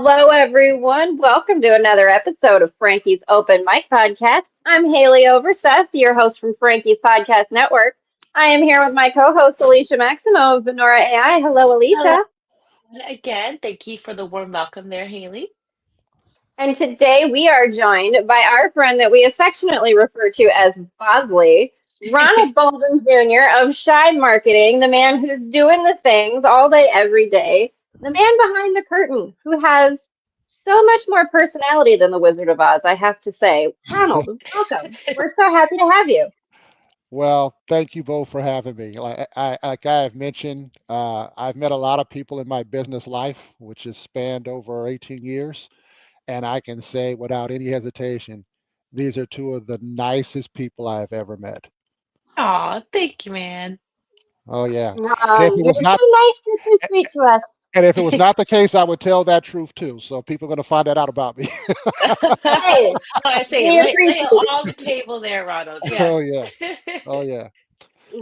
Hello, everyone. Welcome to another episode of Frankie's Open Mic Podcast. I'm Haley Overseth, your host from Frankie's Podcast Network. I am here with my co-host Alicia Maximo of Venora AI. Hello, Hello Alicia. again. Thank you for the warm welcome there, Haley. And today we are joined by our friend that we affectionately refer to as Bosley, Ronald Bolden Jr. of Shy Marketing, the man who's doing the things all day, every day, the man behind the curtain who has so much more personality than the Wizard of Oz, I have to say. Ronald, welcome. We're so happy to have you. Well, thank you both for having me. Like I have mentioned, I've met a lot of people in my business life, which has spanned over 18 years, and I can say without any hesitation, these are two of the nicest people I've ever met. Aw, thank you, man. Oh yeah, and if it You're was not, so nice. You're so sweet to us. and if it was not the case, I would tell that truth too. So people are going to find that out about me. Hey, I say, we lay appreciate it it. on the table there, Ronald. Yes. Oh yeah, oh yeah.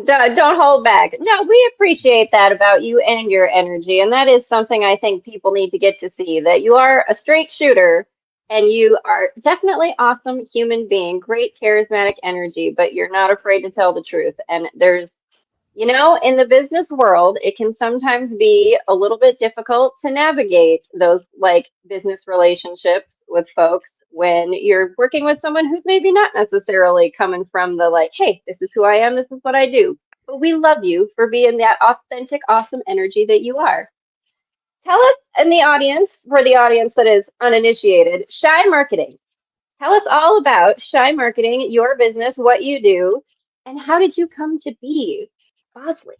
Don't hold back. No, we appreciate that about you and your energy. And that is something I think people need to get to see that you are a straight shooter and you are definitely awesome human being, great charismatic energy, but you're not afraid to tell the truth. And there's in the business world, it can sometimes be a little bit difficult to navigate those like business relationships with folks when you're working with someone who's maybe not necessarily coming from the like, hey, this is who I am, this is what I do. But we love you for being that authentic, awesome energy that you are. Tell us in the audience, for the audience that is uninitiated, Shy Marketing. Tell us all about Shy Marketing, your business, what you do, and how did you come to be Bosley?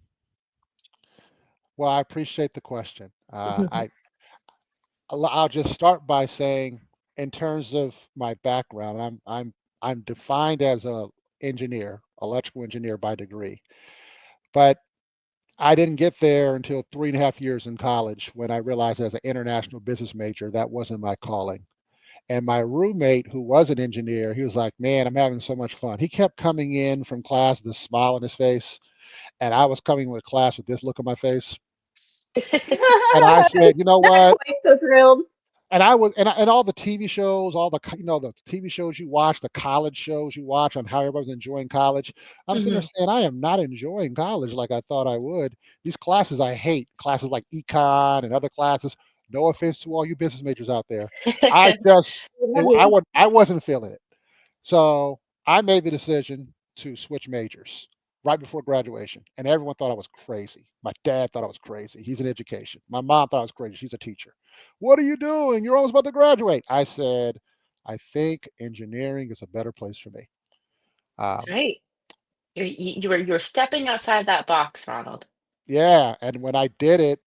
Well, I appreciate the question. I'll just start by saying, in terms of my background, I'm defined as a engineer, electrical engineer by degree, but I didn't get there until 3.5 years in college when I realized as an international business major that wasn't my calling. And my roommate, who was an engineer, he was like, "Man, I'm having so much fun." He kept coming in from class with a smile on his face, and I was coming with class with this look on my face. And I said, "You know Not what?" quite so thrilled. And I was, and all the TV shows, all the the TV shows you watch, the college shows you watch on how everybody's enjoying college. I'm sitting there Mhm. saying, I am not enjoying college like I thought I would. These classes I hate, classes like econ and other classes. No offense to all you business majors out there. I just, We love you. I wasn't feeling it. So I made the decision to switch majors right before graduation, and everyone thought I was crazy. My dad thought I was crazy. He's in education. My mom thought I was crazy. She's a teacher. What are you doing? You're almost about to graduate. I said, I think engineering is a better place for me. Um, Right. You were stepping outside that box, Ronald. yeah, and when I did it,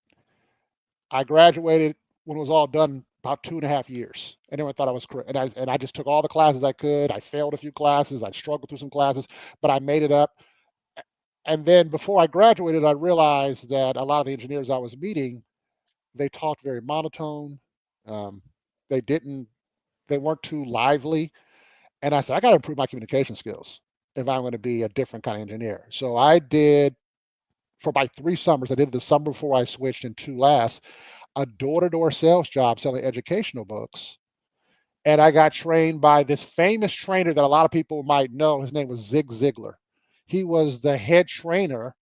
I graduated when it was all done about 2.5 years. And everyone thought I was crazy. And I just took all the classes I could. I failed a few classes. I struggled through some classes, but I made it up. And then before I graduated, I realized that a lot of the engineers I was meeting, they talked very monotone. Um, they didn't, they weren't too lively. And I said, I got to improve my communication skills if I'm going to be a different kind of engineer. So I did for about 3 summers. I did the summer before I switched and two last, a door-to-door sales job selling educational books. And I got trained by this famous trainer that a lot of people might know. His name was Zig Ziglar. He was the head trainer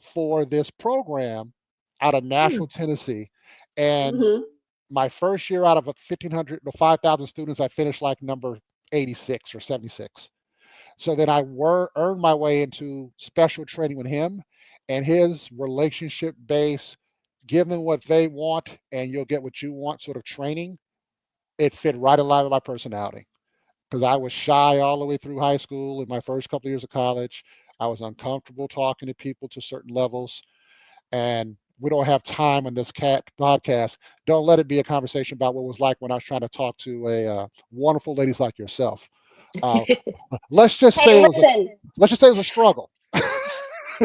for this program out of Hmm. Nashville, Tennessee. And Hmm. my first year out of 1,500 to 5,000 students, I finished like number 86 or 76. So then I earned my way into special training with him and his relationship based, give them what they want and you'll get what you want sort of training. It fit right in line with my personality because I was shy all the way through high school and my first couple of years of college. I was uncomfortable talking to people to certain levels, and we don't have time on this cat podcast. Don't let it be a conversation about what it was like when I was trying to talk to a wonderful ladies like yourself. Uh, let's just Hey, say it was a listen, let's just say it was a struggle.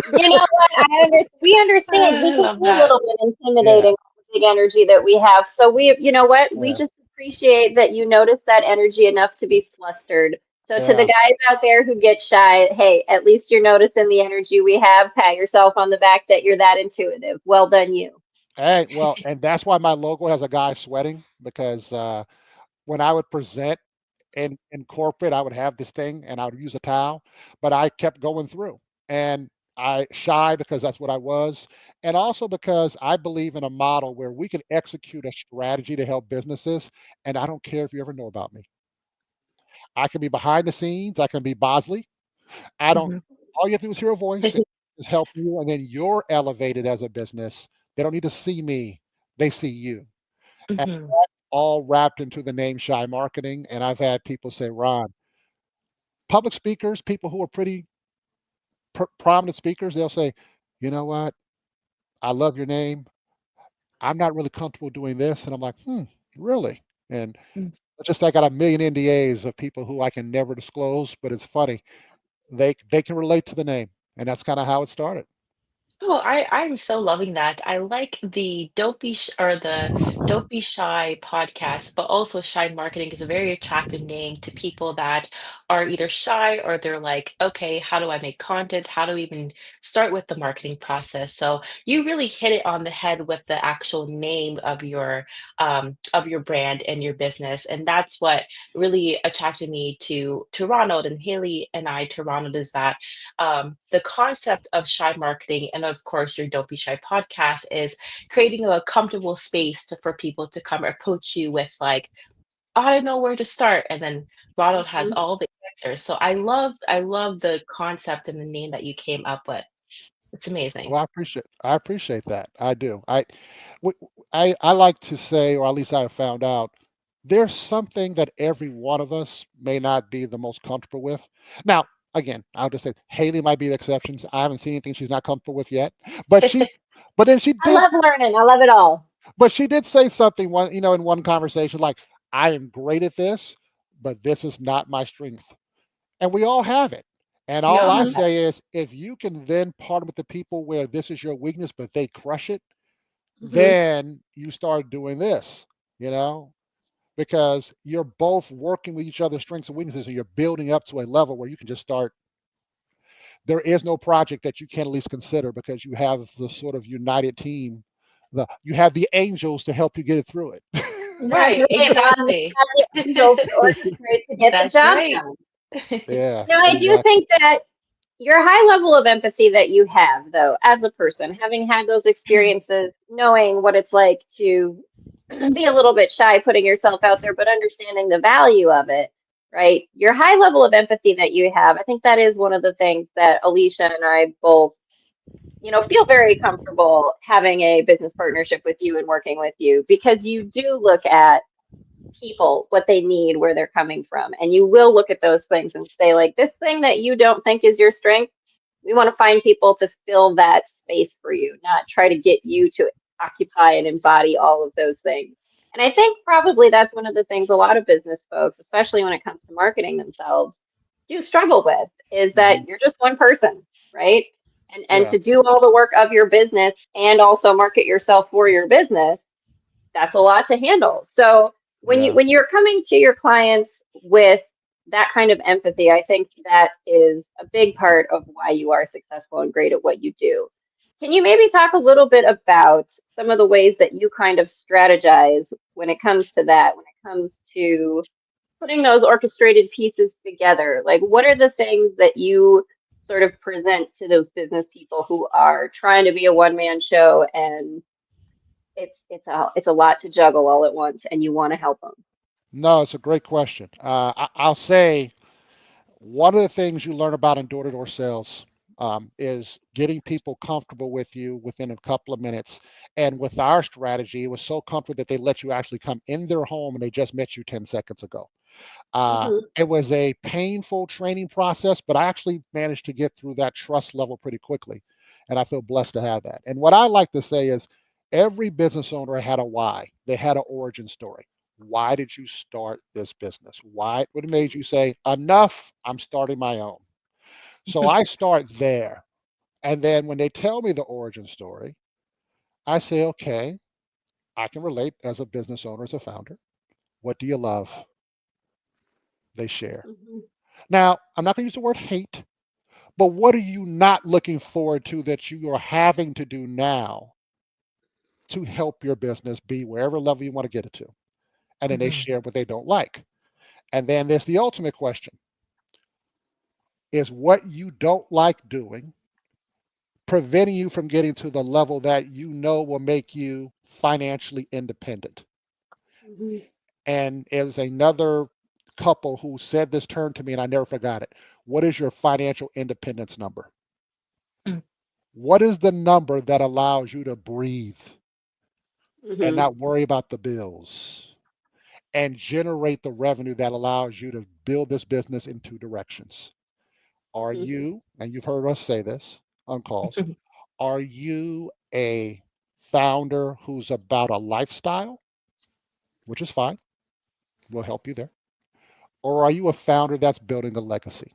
you know what? We understand we I can love be a that. little bit Yeah, intimidating with the big energy that we have. So you know what? We yeah, just appreciate that you notice that energy enough to be flustered. So to the yeah. guys out there who get shy, hey, at least you're noticing the energy we have. Pat yourself on the back that you're that intuitive. Well done, you. Hey, well, and that's why my logo has a guy sweating because when I would present in corporate, I would have this thing and I would use a towel, but I kept going through. And I shy because that's what I was, and also because I believe in a model where we can execute a strategy to help businesses, and I don't care if you ever know about me. I can be behind the scenes, I can be Bosley. I don't. Mhm. All you have to do is hear a voice, is help you, and then you're elevated as a business. They don't need to see me; they see you. And Mhm. all wrapped into the name Shy Marketing. And I've had people say, Ron, public speakers, people who are pretty prominent speakers, they'll say, you know what? I love your name. I'm not really comfortable doing this. And I'm like, really? And Mm. it's just I got a million NDAs of people who I can never disclose, but it's funny. They can relate to the name. And that's kind of how it started. Oh, I'm so loving that. I like the don't be sh or the don't be shy podcast, but also shy marketing is a very attractive name to people that are either shy or they're like, okay, how do I make content? How do we even start with the marketing process? So you really hit it on the head with the actual name of your brand and your business. And that's what really attracted me to Ronald and Haley and I to Ronald is that the concept of shy marketing and of course your don't be shy podcast is creating a comfortable space for people to come approach you with like I don't know where to start and then Ronald has Mhm. all the answers so I love the concept and the name that you came up with. It's amazing. Well, I appreciate that. I do. w- I like to say, or at least I have found out, there's something that every one of us may not be the most comfortable with. Now, again, I'll just say Haley might be the exceptions. I haven't seen anything she's not comfortable with yet. But she, but then I love learning. I love it all. she did say something one, in one conversation, like, I am great at this, but this is not my strength. And we all have it. And We all all I have Mhm. that. say is, if you can then partner with the people where this is your weakness, but they crush it, Mhm. then you start doing this, you know, because you're both working with each other's strengths and weaknesses, and you're building up to a level where you can just start. There is no project that you can't at least consider because you have the sort of united team. You have the angels to help you get it through it. That's Right, right, Ron. We exactly. have the angels to orchestrate to get the That's job right. done. Yeah, I do exactly. think that your high level of empathy that you have, though, as a person, having had those experiences, knowing what it's like to be a little bit shy, putting yourself out there, but understanding the value of it, right? Your high level of empathy that you have, I think that is one of the things that Alicia and I both, feel very comfortable having a business partnership with you and working with you because you do look at people, what they need, where they're coming from. And you will look at those things and say, like, this thing that you don't think is your strength, we want to find people to fill that space for you, not try to get you to occupy and embody all of those things. And I think probably that's one of the things a lot of business folks, especially when it comes to marketing themselves, do struggle with is that Hmm. you're just one person, right? And Yeah, to do all the work of your business and also market yourself for your business, that's a lot to handle. So when you yeah. when you're coming to your clients with that kind of empathy, I think that is a big part of why you are successful and great at what you do. Can you maybe talk a little bit about some of the ways that you kind of strategize when it comes to that, when it comes to putting those orchestrated pieces together? Like, what are the things that you sort of present to those business people who are trying to be a one-man show and it's a lot to juggle all at once, and you want to help them. No, it's a great question. I'll say one of the things you learn about in door-to-door sales is getting people comfortable with you within a couple of minutes. And with our strategy, it was so comfortable that they let you actually come in their home and they just met you 10 seconds ago. Hmm. It was a painful training process, but I actually managed to get through that trust level pretty quickly. And I feel blessed to have that. And what I like to say is every business owner had a why, they had an origin story. Why did you start this business? What made you say, enough, I'm starting my own? So I start there. And then when they tell me the origin story, I say, okay, I can relate as a business owner, as a founder. What do you love? They share. Hmm. Now, I'm not going to use the word hate, but what are you not looking forward to that you are having to do now to help your business be wherever level you want to get it to? and then they Mhm. share what they don't like. And then there's the ultimate question: is what you don't like doing preventing you from getting to the level that you know will make you financially independent? Mhm. And it was another couple who said this term to me, and I never forgot it. What is your financial independence number? Mm. What is the number that allows you to breathe and Mhm. not worry about the bills and generate the revenue that allows you to build this business in two directions? Are Mhm. you, and you've heard us say this on calls, Mhm. are you a founder who's about a lifestyle, which is fine, we'll help you there, or are you a founder that's building a legacy?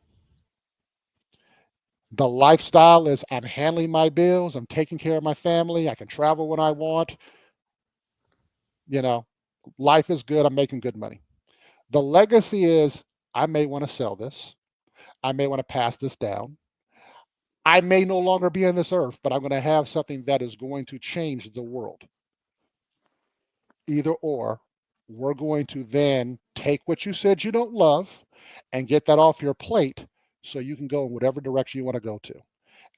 The lifestyle is I'm handling my bills, I'm taking care of my family, I can travel when I want, you know, life is good, I'm making good money. The legacy is I may want to sell this, I may want to pass this down. I may no longer be on this earth, but I'm going to have something that is going to change the world. Either or, we're going to then take what you said you don't love and get that off your plate so you can go in whatever direction you want to go to.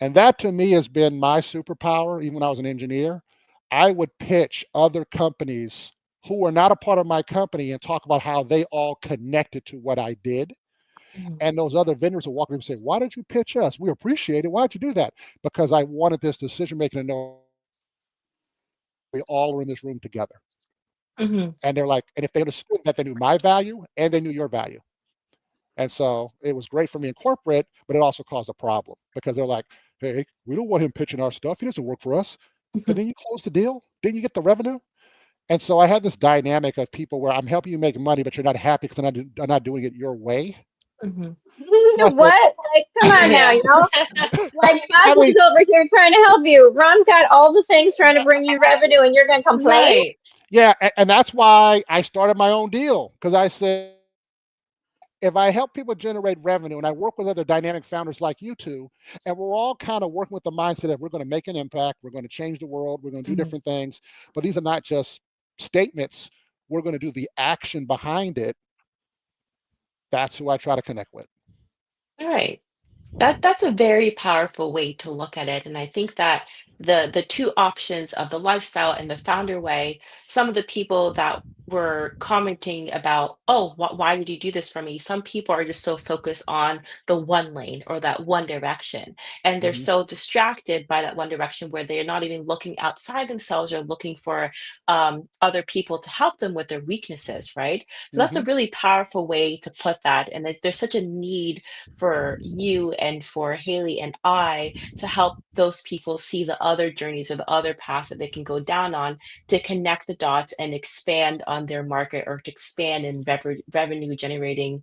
And that to me has been my superpower. Even when I was an engineer, I would pitch other companies who were not a part of my company and talk about how they all connected to what I did. Mhm. And those other vendors would walk in and say, "Why did you pitch us? We appreciate it. Why'd you do that?" Because I wanted this decision making to know we all are in this room together. Mhm. And they're like, and if they understood that, they knew my value and they knew your value. And so it was great for me in corporate, but it also caused a problem because they're like, "Hey, we don't want him pitching our stuff. He doesn't work for us." But Mhm. then you close the deal. Didn't you get the revenue? And so I had this dynamic of people where I'm helping you make money, but you're not happy because I'm not doing it your way. Mhm. So I said, What? Like, come on now, Yeah. y'all. Like, I mean, Cosmo's over here trying to help you. Ron's got all the things trying to bring you revenue, and you're going to complain? Right. yeah, and that's why I started my own deal because I said, if I help people generate revenue and I work with other dynamic founders like you two, and we're all kind of working with the mindset that we're going to make an impact, we're going to change the world, we're going to do Mhm. different things, but these are not just statements, we're going to do the action behind it. That's who I try to connect with. Right. That's a very powerful way to look at it, and I think that the two options of the lifestyle and the founder way, some of the people that were commenting about, "Oh, why did you do this for me?" Some people are just so focused on the one lane or that one direction, and they're Hmm. so distracted by that one direction where they're not even looking outside themselves or looking for other people to help them with their weaknesses, right? So that's a Hmm. really powerful way to put that, and there's such a need for you and for Haley and I to help those people see the other journeys or the other paths that they can go down on to connect the dots and expand on their market or to expand in revenue generating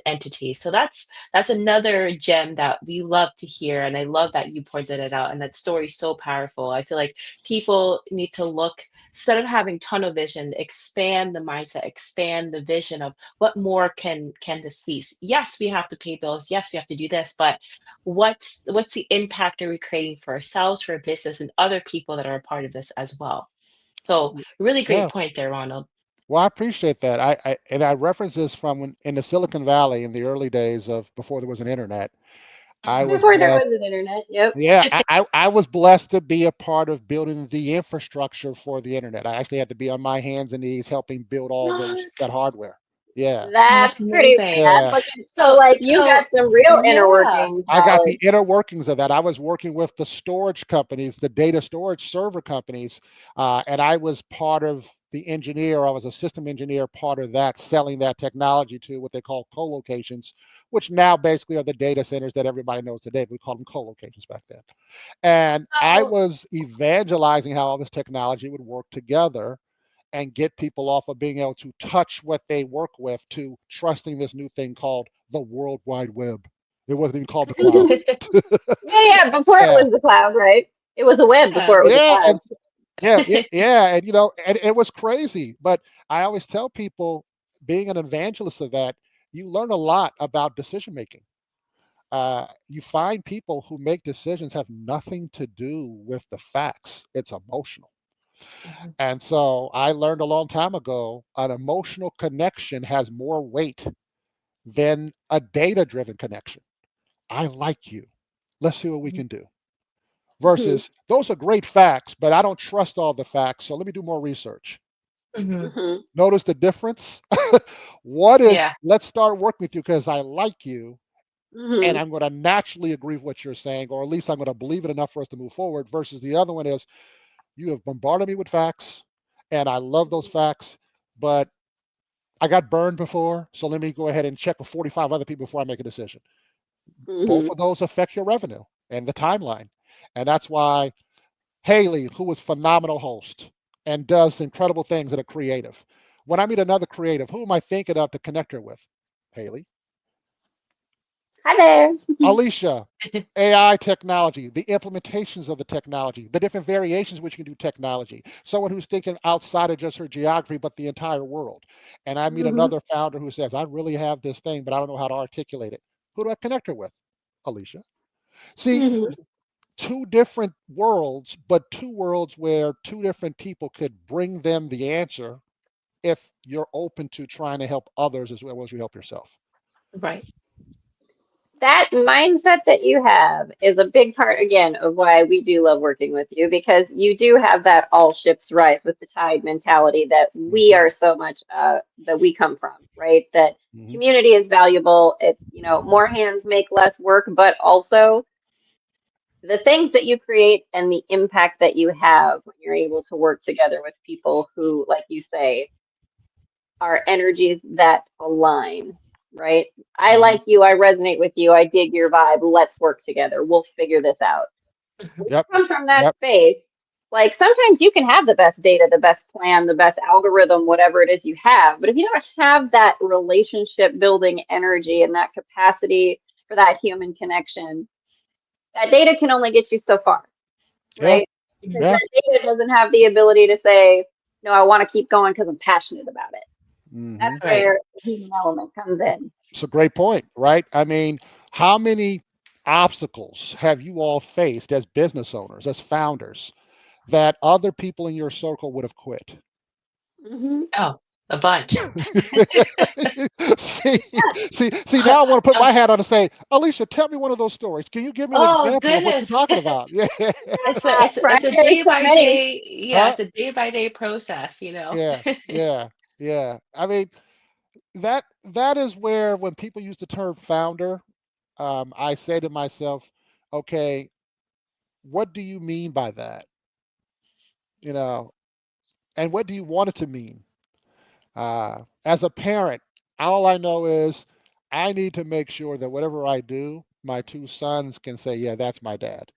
entities. So that's another gem that we love to hear. And I love that you pointed it out. And that story is so powerful. I feel like people need to look, instead of having tunnel vision, expand the mindset, expand the vision of what more can this be? Yes, we have to pay bills. Yes, we have to do this, but what's the impact are we creating for ourselves, for our business, and other people that are a part of this as well? So really great Yeah. point there, Ronald. Well, I appreciate that. I reference this from when, in the Silicon Valley in the early days of before there was an internet. I Mhm. was Before there blessed. was an internet. Yep. Yeah, I was blessed to be a part of building the infrastructure for the internet. I actually had to be on my hands and knees helping build all those What? that hardware. Yeah, That's That's pretty amazing. rad. yeah. So, like, you got So some real inner yeah. workings I got the knowledge. inner workings of that. I was working with the storage companies, the data storage server companies, and I was part of the engineer. I was a system engineer, part of that, selling that technology to what they call co-locations, which now basically are the data centers that everybody knows today. We called them co-locations back then. And I So was evangelizing how all this technology would work together and get people off of being able to touch what they work with to trusting this new thing called the World Wide Web. It wasn't even called the cloud. Yeah, yeah. Before it Yeah, was the cloud, right? It was a web yeah. before it was a yeah, cloud. and and it was crazy. But I always tell people, being an evangelist of that, you learn a lot about decision making. You find people who make decisions have nothing to do with the facts. It's emotional. Mhm. And so I learned a long time ago an emotional connection has more weight than a data driven connection. I like you. Let's see what we Mhm. can do. Mhm. Versus those are great facts, but I don't trust all the facts. So let me do more research. Mhm. Mhm. Notice the difference? What is, Yeah. let's start working with you because I like you and Mhm. I'm going to naturally agree with what you're saying, or at least I'm going to believe it enough for us to move forward. Versus the other one is, you have bombarded me with facts and I love those facts, but I got burned before. So let me go ahead and check with 45 other people before I make a decision. Both Mhm. of those affect your revenue and the timeline. And that's why Haley, who is a phenomenal host and does incredible things that are creative. When I meet another creative, who am I thinking of to connect her with? Haley. Hi there. Alicia, AI technology, the implementations of the technology, the different variations which you can do technology. Someone who's thinking outside of just her geography, but the entire world. And I meet Mhm. another founder who says, I really have this thing, but I don't know how to articulate it. Who do I connect her with? Alicia. See, Mhm. two different worlds, but two worlds where two different people could bring them the answer if you're open to trying to help others as well as you help yourself. Right. That mindset that you have is a big part, again, of why we do love working with you because you do have that all ships rise with the tide mentality that we Hmm. are so much that we come from, right? That Hmm. community is valuable. It's, more hands make less work, but also the things that you create and the impact that you have when you're able to work together with people who, like you say, are energies that align, right? I Hmm. like you, I resonate with you, I dig your vibe, let's work together, we'll figure this out. Mhm. When Yep. you come from that Yep. space, like sometimes you can have the best data, the best plan, the best algorithm, whatever it is you have, but if you don't have that relationship building energy and that capacity for that human connection, that data can only get you so far, Yeah. right? Because Yeah. that data doesn't have the ability to say, no, I want to keep going because I'm passionate about it. Hmm. That's Right. where the human element comes in. It's a great point, right? I mean, how many obstacles have you all faced as business owners, as founders, that other people in your circle would have quit? Hmm. Oh, a bunch. see, see. Now I want to put my hat on and say, Alicia, tell me one of those stories. Can you give me an Oh example of what you're goodness. talking about? Yeah. It's a There's day so by many. day, yeah, Huh? it's a day by day process, you know. Yeah. Yeah. Yeah. I mean, that is where when people use the term founder, I say to myself, okay, what do you mean by that? You know, and what do you want it to mean? As a parent, all I know is I need to make sure that whatever I do, my two sons can say, "Yeah, that's my dad."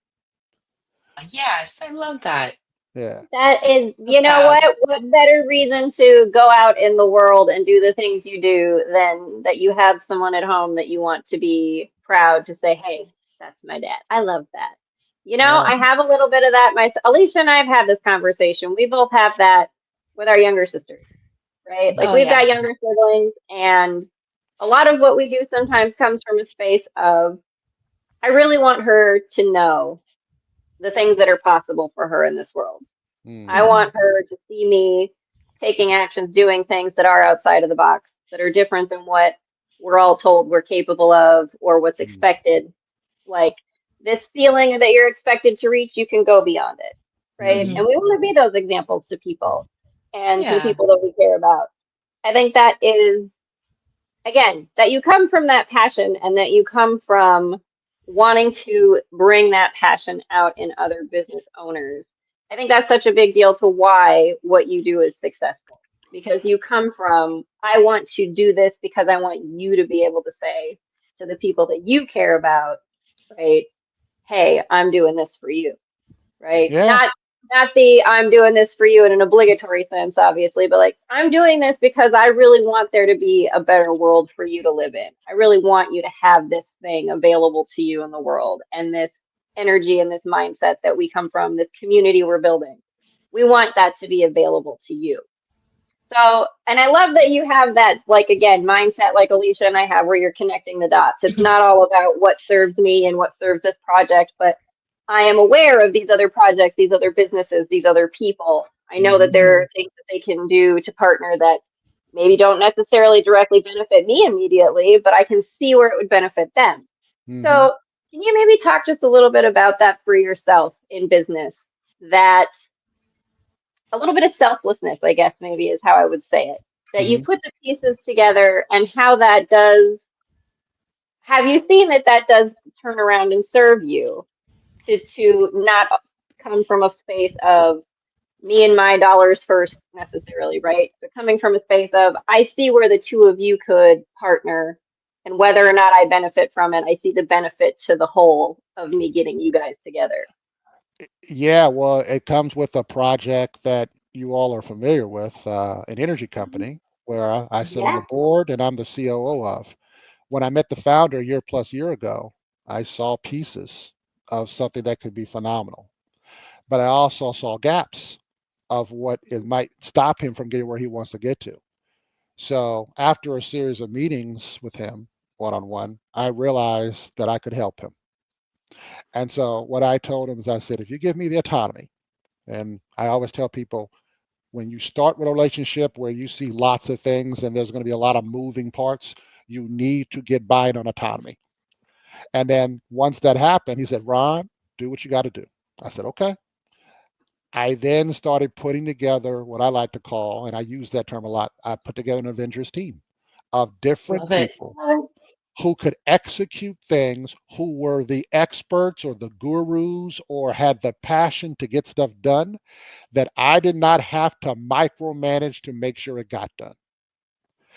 Yes, I love that. Yeah. That is, So you know proud. what better reason to go out in the world and do the things you do than that you have someone at home that you want to be proud to say, hey, that's my dad. I love that. Yeah. I have a little bit of that myself. Alicia and I have had this conversation. We both have that with our younger sisters, right? Like Oh we've got yes. younger siblings, and a lot of what we do sometimes comes from a space of, I really want her to know the things that are possible for her in this world. I Hmm. Mhm. want her to see me taking actions, doing things that are outside of the box, that are different than what we're all told we're capable of or what's Hmm. expected. Like this ceiling that you're expected to reach, you can go beyond it, right? Hmm. Mhm. And we want to be those examples to people and to the Yeah. people that we care about. I think that is, again, that you come from that passion and that you come from wanting to bring that passion out in other business owners. I think that's such a big deal to why what you do is successful because you come from, I want to do this because I want you to be able to say to the people that you care about, right? Hey, I'm doing this for you, right? Yeah. Not the I'm doing this for you in an obligatory sense, obviously, but like I'm doing this because I really want there to be a better world for you to live in. I really want you to have this thing available to you in the world and this energy and this mindset that we come from, this community we're building. We want that to be available to you. So, and I love that you have that, like, again, mindset like Alicia and I have where you're connecting the dots. It's not all about what serves me and what serves this project, but I am aware of these other projects, these other businesses, these other people. I know that there are things that they can do to partner that maybe don't necessarily directly benefit me immediately, but I can see where it would benefit them. Mm-hmm. So, can you maybe talk just a little bit about that for yourself in business? That a little bit of selflessness, I guess, maybe is how I would say it. That you Mm-hmm. put the pieces together and how that does, have you seen that that does turn around and serve you to not come from a space of me and my dollars first necessarily, right? But coming from a space of I see where the two of you could partner and whether or not I benefit from it, I see the benefit to the whole of me getting you guys together. Yeah, well, it comes with a project that you all are familiar with, an energy Mhm. company where I sit on the Yeah. board and I'm the COO of. When I met the founder a year ago, I saw pieces of something that could be phenomenal, but I also saw gaps of what it might stop him from getting where he wants to get to. So after a series of meetings with him one on one, I realized that I could help him. And so what I told him is I said, if you give me the autonomy, and I always tell people when you start with a relationship where you see lots of things and there's going to be a lot of moving parts, you need to get buy-in on autonomy. And then once that happened, he said, Ron, do what you got to do. I said, okay. I then started putting together what I like to call, and I use that term a lot, I put together an Avengers team of different Love it. people who could execute things, who were the experts or the gurus or had the passion to get stuff done that I did not have to micromanage to make sure it got done.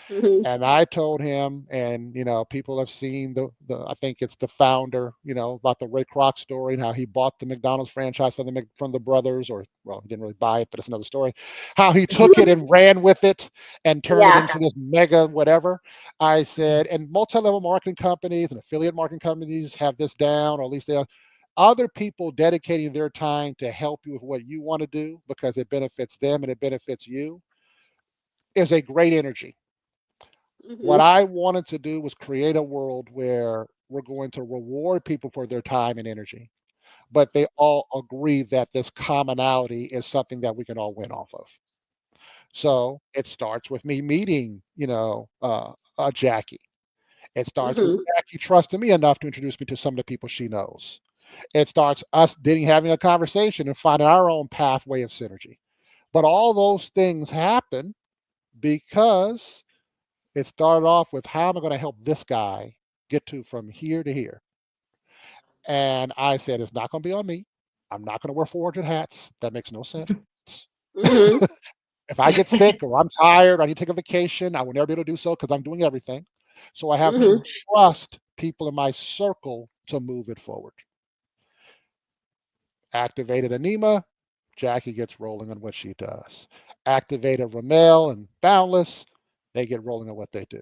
Hmm. And I told him, and people have seen the I think it's the founder, about the Ray Kroc story and how he bought the McDonald's franchise from the brothers, or well, he didn't really buy it, but it's another story. How he took it and ran with it and turned it Yeah. into this mega whatever. I said, and multi-level marketing companies and affiliate marketing companies have this down, or at least they are. Other people dedicating their time to help you with what you want to do because it benefits them and it benefits you is a great energy. What Hmm. I wanted to do was create a world where we're going to reward people for their time and energy, but they all agree that this commonality is something that we can all win off of. So it starts with me meeting, Jackie. It starts with Hmm. Jackie trusting me enough to introduce me to some of the people she knows. It starts us having a conversation and finding our own pathway of synergy. But all those things happen because it started off with how am I going to help this guy get to from here to here? And I said, it's not going to be on me. I'm not going to wear 400 hats. That makes no sense. Hmm. If I get sick or I'm tired, or I need to take a vacation, I will never be able to do so because I'm doing everything. So I have to Hmm. trust people in my circle to move it forward. Activated Anima, Jackie gets rolling on what she does. Activated Ramel and Boundless, they get rolling on what they do.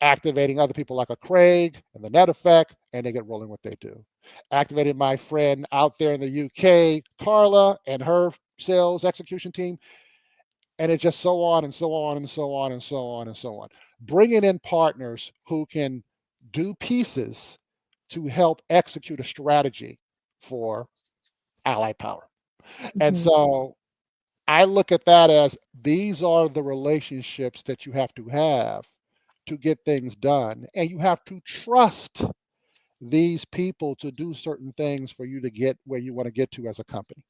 Activating other people like a Craig and the net effect, and they get rolling what they do. Activated my friend out there in the UK, Carla, and her sales execution team, and it's just so on and so on and so on and so on and so on. Bringing in partners who can do pieces to help execute a strategy for allied power. And Mhm. so I look at that as these are the relationships that you have to get things done. And you have to trust these people to do certain things for you to get where you want to get to as a company.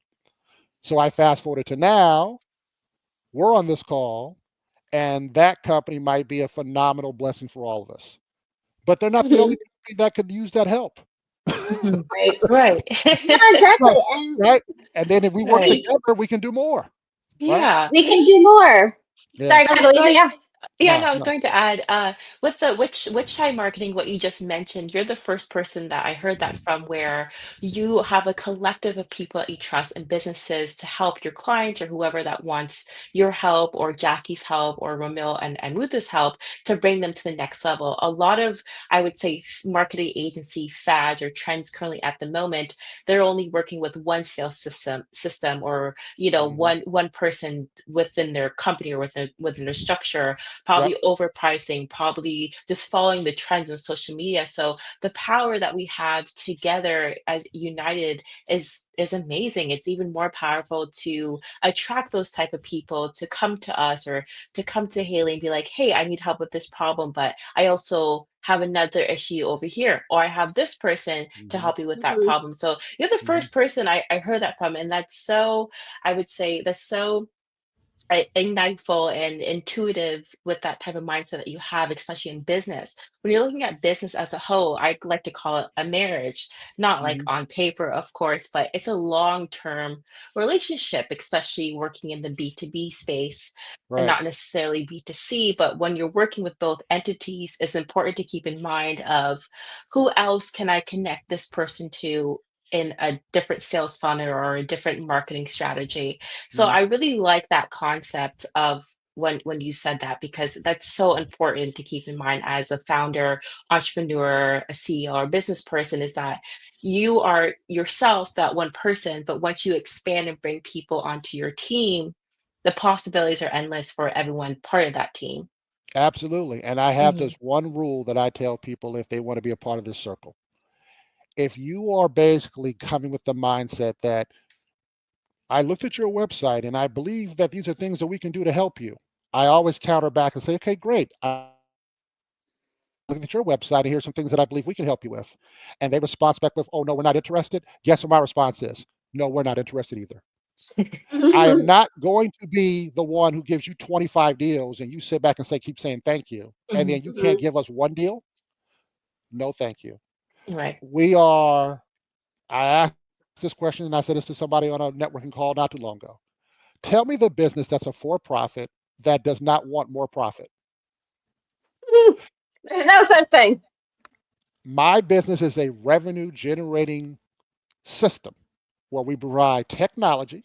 So I fast forwarded to now, we're on this call, and that company might be a phenomenal blessing for all of us. But they're not the only Hmm. company that could use that help. Mhm. Right. Right. Yeah, exactly. Right. And Right. And then if we work Right. together, we can do more. Right. Yeah. we can do more. Yeah. Sorry, I go was ahead, Lisa. going Yeah. Yeah, no, No, I was no. going to add, with the which side marketing, what you just mentioned, you're the first person that I heard that from, where you have a collective of people that you trust and businesses to help your client or whoever that wants your help or Jackie's help or Ramil and Mutha's help to bring them to the next level. A lot of, I would say, marketing agency fads or trends currently at the moment, they're only working with one sales system or Mhm. one person within their company or within their structure, Yep. probably overpricing, probably just following the trends on social media. So the power that we have together as united is amazing. It's even more powerful to attract those type of people to come to us or to come to Haley and be like, hey, I need help with this problem, but I also have another issue over here, or I have this person to Hmm. help you with that Hmm. problem. So you're the Hmm. first person I heard that from. And that's so, I would say, that's so igniteful and intuitive with that type of mindset that you have, especially in business. When you're looking at business as a whole, I like to call it a marriage, not like Hmm. on paper, of course, but it's a long-term relationship, especially working in the B2B space and Right. not necessarily B2C. But when you're working with both entities, it's important to keep in mind of who else can I connect this person to in a different sales funnel or a different marketing strategy. So Hmm. I really like that concept of when you said that, because that's so important to keep in mind as a founder, entrepreneur, a CEO, or business person, is that you are yourself, that one person, but once you expand and bring people onto your team, the possibilities are endless for everyone part of that team. Absolutely. And I have this Mhm, one rule that I tell people if they want to be a part of this circle. If you are basically coming with the mindset that I looked at your website and I believe that these are things that we can do to help you, I always counter back and say, okay, great. I looked at your website and here's some things that I believe we can help you with. And they respond back with, oh, no, we're not interested. Guess what my response is? No, we're not interested either. I am not going to be the one who gives you 25 deals and you sit back and say, keep saying thank you. And mhm, then you can't give us one deal. No, thank you. right. We are, I asked this question and I said this to somebody on a networking call not too long ago. Tell me the business that's a for profit that does not want more profit. There's no such thing. My business is a revenue generating system where we provide technology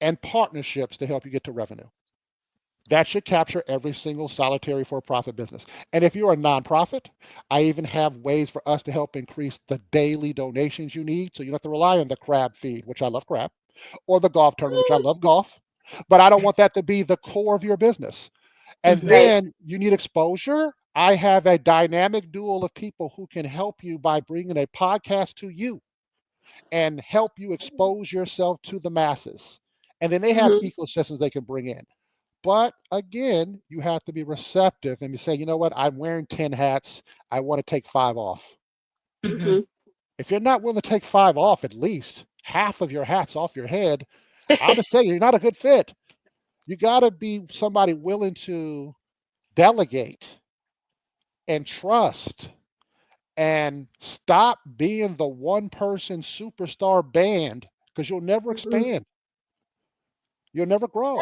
and partnerships to help you get to revenue. That should capture every single solitary for profit business. And if you're a nonprofit, I even have ways for us to help increase the daily donations you need. So you don't have to rely on the crab feed, which I love crab, or the golf tournament, which I love golf. But I don't want that to be the core of your business. And Mhm, Right. then you need exposure. I have a dynamic duel of people who can help you by bringing a podcast to you and help you expose yourself to the masses. And then they have Hmm. ecosystems they can bring in. But again, you have to be receptive and you say, you know what, I'm wearing 10 hats. I want to take 5 off. mhm. Hmm. If you're not willing to take 5 off, at least half of your hats off your head, I'll just say you're not a good fit. You got to be somebody willing to delegate and trust and stop being the one person superstar band because you'll never Hmm. expand. You'll never grow.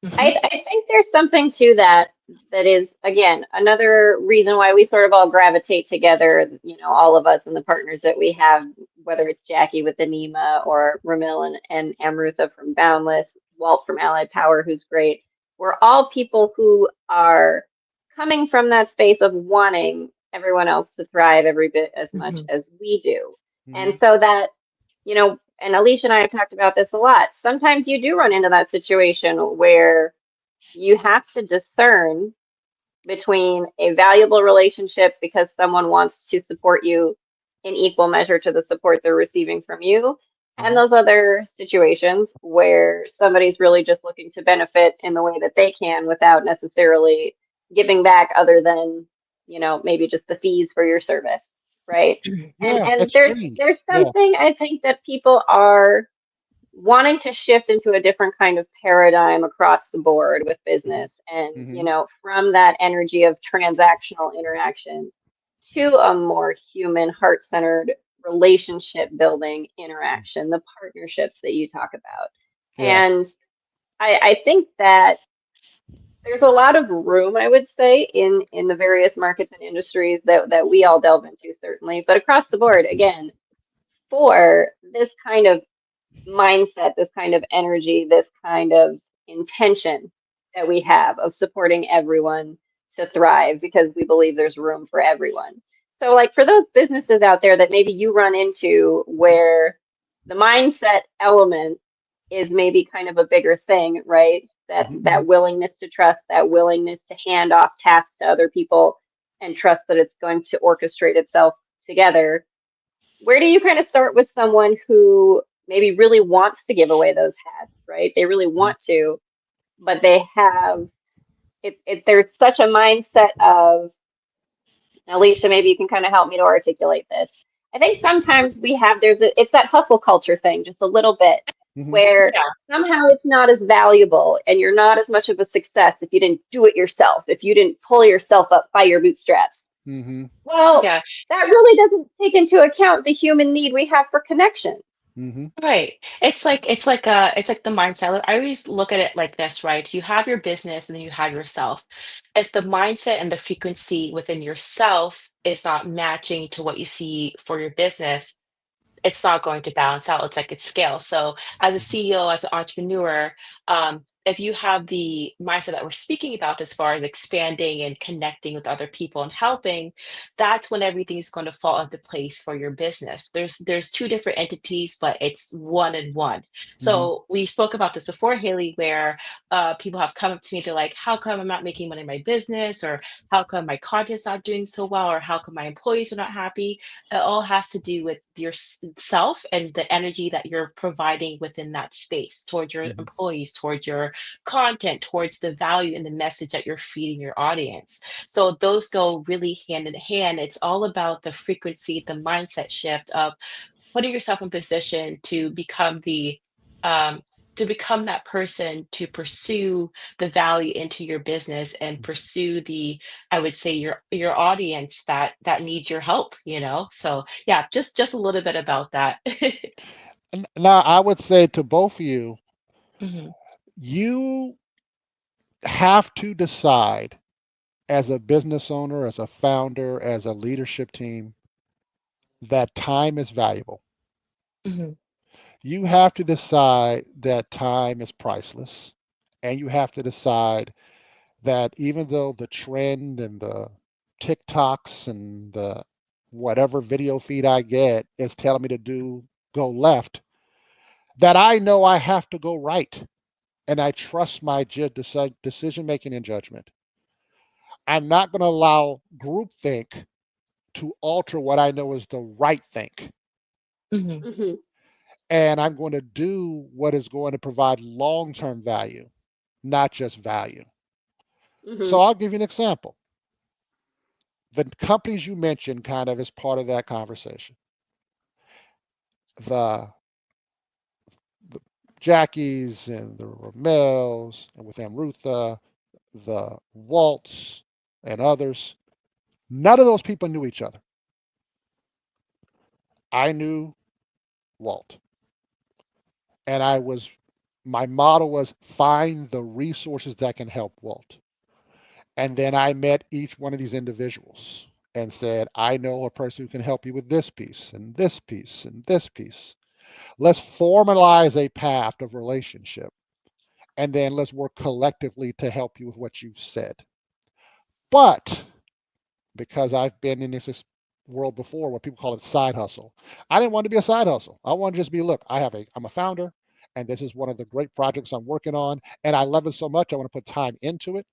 Mhm, I think there's something to that that is, again, another reason why we sort of all gravitate together, all of us and the partners that we have, whether it's Jackie with the NEMA or Ramil and Amrutha from Boundless, Walt from Allied Power, who's great. We're all people who are coming from that space of wanting everyone else to thrive every bit as much mhm, as we do. And Mhm. so that and Alicia and I have talked about this a lot. Sometimes you do run into that situation where you have to discern between a valuable relationship because someone wants to support you in equal measure to the support they're receiving from you, and Mhm. those other situations where somebody's really just looking to benefit in the way that they can without necessarily giving back other than, maybe just the fees for your service, right? And Yeah, and there's extremes. there's Yeah. something I think that people are wanting to shift into a different kind of paradigm across the board with Mhm. business and Mhm. from that energy of transactional interaction to a more human heart-centered relationship building interaction, the partnerships that you talk about. Yeah. And I think that there's a lot of room, I would say, in the various markets and industries that we all delve into, certainly, but across the board, again, for this kind of mindset, this kind of energy, this kind of intention that we have of supporting everyone to thrive because we believe there's room for everyone. So, like for those businesses out there that maybe you run into where the mindset element is maybe kind of a bigger thing, right? that willingness to trust, that willingness to hand off tasks to other people and trust that it's going to orchestrate itself together. Where do you kind of start with someone who maybe really wants to give away those hats, right? They really want to, but they have there's such a mindset of, Alicia, maybe you can kind of help me to articulate this. I think sometimes it's that hustle culture thing, just a little bit, where Yeah. somehow it's not as valuable and you're not as much of a success if you didn't do it yourself, if you didn't pull yourself up by your bootstraps. Mm-hmm. Well, Yeah. that really doesn't take into account the human need we have for connection. Mm-hmm. Right. It's like the mindset. Like, I always look at it like this, right? You have your business and then you have yourself. If the mindset and the frequency within yourself is not matching to what you see for your business, it's not going to balance out. It's like it's scale. So as a CEO, as an entrepreneur, if you have the mindset that we're speaking about as far as expanding and connecting with other people and helping, that's when everything's going to fall into place for your business. There's two different entities, but it's one and one. Mm-hmm. So we spoke about this before, Haley, where people have come up to me, they're like, how come I'm not making money in my business? Or how come my content's not doing so well? Or how come my employees are not happy? It all has to do with yourself and the energy that you're providing within that space towards your Mm-hmm. employees, towards your content, towards the value and the message that you're feeding your audience. So those go really hand in hand. It's all about the frequency, the mindset shift of putting yourself in position um, to become that person to pursue the value into your business and pursue the, I would say, your audience that needs your help, you know? So yeah, just a little bit about that. And now I would say to both of you, Mhm, you have to decide as a business owner, as a founder, as a leadership team, that time is valuable. mhm, You have to decide that time is priceless. And you have to decide that even though the trend and the TikToks and the whatever video feed I get is telling me to go left, that I know I have to go right. And I trust my decision making and judgment. I'm not going to allow groupthink to alter what I know is the right think. mhm, Hmm. And I'm going to do what is going to provide long term value, not just value. Hmm. So I'll give you an example. The companies you mentioned kind of as part of that conversation. The, the Jackies and the Ramels, and with Amrutha, the Waltz and others, none of those people knew each other. I knew Walt. And my model was find the resources that can help Walt. And then I met each one of these individuals and said, I know a person who can help you with this piece and this piece and this piece. Let's formalize a path of relationship. And then let's work collectively to help you with what you've said. But because I've been in this world before where people call it side hustle, I didn't want to be a side hustle. I want to just be, look, I'm a founder and this is one of the great projects I'm working on. And I love it so much. I want to put time into it.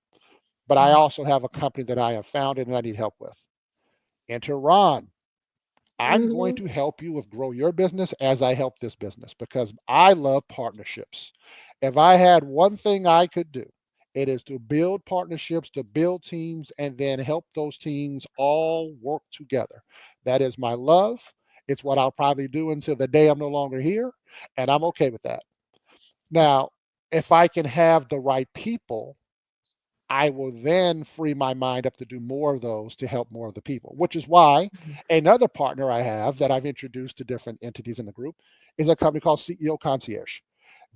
But I mhm, also have a company that I have founded and I need help with. Enter Ron. I'm going Hmm. to help you with grow your business as I help this business because I love partnerships. If I had one thing I could do, it is to build partnerships, to build teams, and then help those teams all work together. That is my love. It's what I'll probably do until the day I'm no longer here, and I'm okay with that. Now, if I can have the right people, I will then free my mind up to do more of those to help more of the people, which is why mhm, another partner I have that I've introduced to different entities in the group is a company called CEO Concierge.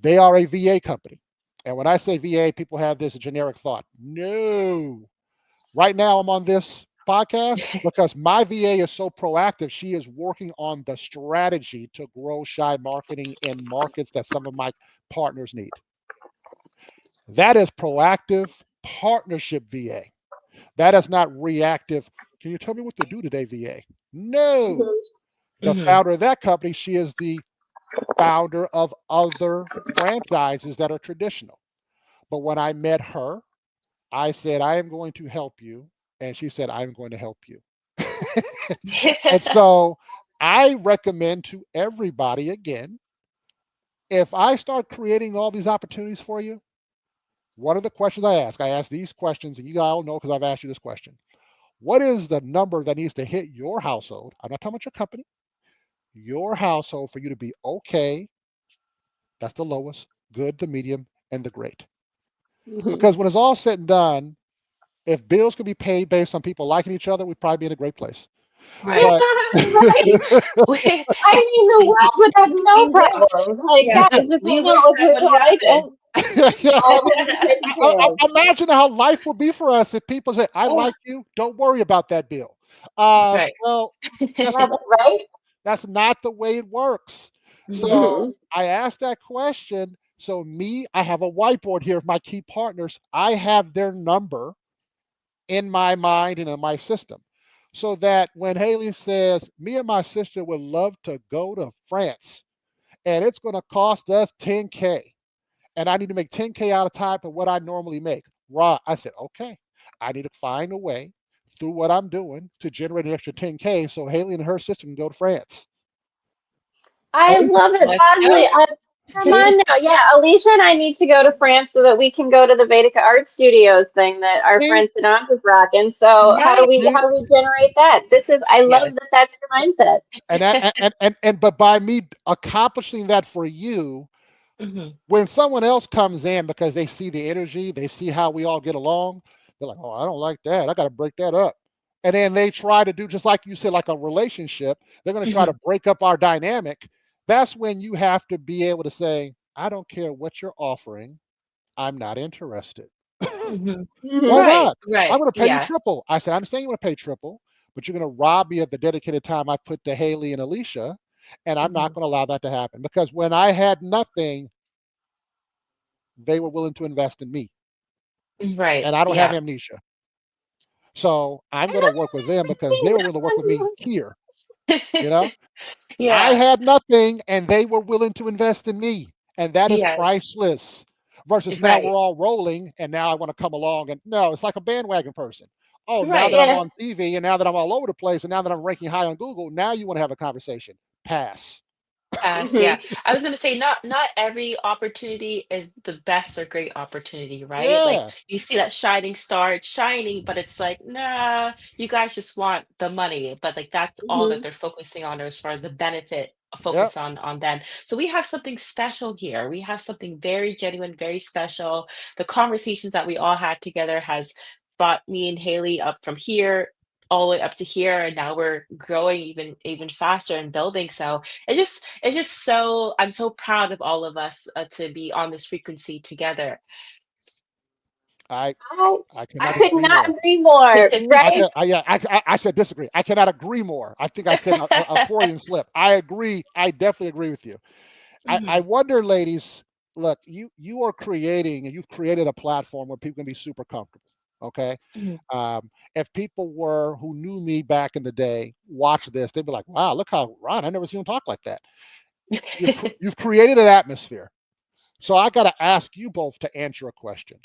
They are a VA company. And when I say VA, people have this generic thought. No. Right now, I'm on this podcast because my VA is so proactive. She is working on the strategy to grow Shy Marketing in markets that some of my partners need. That is proactive partnership VA. That is not reactive. Can you tell me what to do today, VA? No. The mhm, founder of that company, she is the founder of other franchises that are traditional. But when I met her, I said, I am going to help you. And she said, I'm going to help you. And so I recommend to everybody again, if I start creating all these opportunities for you, one of the questions I ask these questions, and you all know because I've asked you this question. What is the number that needs to hit your household? I'm not talking about your company, your household for you to be okay. That's the lowest, good, the medium, and the great. Mhm. Because when it's all said and done, if bills could be paid based on people liking each other, we'd probably be in a great place. Right. But Right. I mean, the world would have no Bingo. problems. Like, Yes, guys, just we hang wish out with that your would wife happen. yeah, all will be taken care of. imagine how life would be for us if people say, "I Oh, like you. Don't worry about that bill." right. Well, that's That's right. that's not the way it works. Hmm. So Hmm. I asked that question. So me, I have a whiteboard here of my key partners. I have their number in my mind and in my system. So that when Haley says, me and my sister would love to go to France and it's going to cost us 10K and I need to make 10K out of time for what I normally make. Right. I said, okay, I need to find a way through what I'm doing to generate an extra 10K so Haley and her sister can go to France. I love it, Let's Bosley. go. Come on now. Yeah, Alicia and I need to go to France so that we can go to the Vedica Art Studios thing that our See, friend Siddhant is rocking. So Right. see, how do we generate that? I love Yes. that that's your mindset. but by me accomplishing that for you, Hmm. when someone else comes in because they see the energy, they see how we all get along, they're like, oh, I don't like that. I got to break that up. And then they try to do just like you said, like a relationship, they're going to try to Hmm. break up our dynamic. That's when you have to be able to say, I don't care what you're offering. I'm not interested. Hmm. Why Hmm. Right. not? I'm Right. going to pay you Yeah. triple. I said, I understand you want to pay triple, but you're going to rob me of the dedicated time I put to Haley and Alicia. And I'm not Hmm. going to allow that to happen because when I had nothing, they were willing to invest in me. Right. And I don't have Yeah. amnesia. So I'm And going to work with them because they were willing to work with me here. You know, I Yeah. had nothing and they were willing to invest in me. And that is Yes. priceless versus now we're Right. all rolling and now I want to come along and no, it's like a bandwagon person. Oh, now that Right. I'm yeah. on TV and now that I'm all over the place and now that I'm ranking high on Google, now you want to have a conversation. Pass. Pass, yeah. Hmm. I was gonna say not every opportunity is the best or great opportunity, right? Like Yeah. you see that shining star, it's shining, but it's like, nah, you guys just want the money. But like that's all that Hmm. they're focusing on as far as the benefit Yep. focus on them. So we have something special here. We have something very genuine, very special. The conversations that we all had together has brought me and Haley up from here all the way up to here, and now we're growing even faster and building. So it's just so I'm so proud of all of us to be on this frequency together. I I I I cannot could agree not more. agree more. I Right? can, I, yeah, I said disagree. I cannot agree more. I think I said a Freudian slip. I agree. I definitely agree with you. I Mhm, wonder, ladies, look, you are creating and you've created a platform where people can be super comfortable. Okay. mhm. If people were who knew me back in the day watch this, they'd be like, wow, look how Ron, I never seen him talk like that. You've created an atmosphere. So I got to ask you both to answer a question.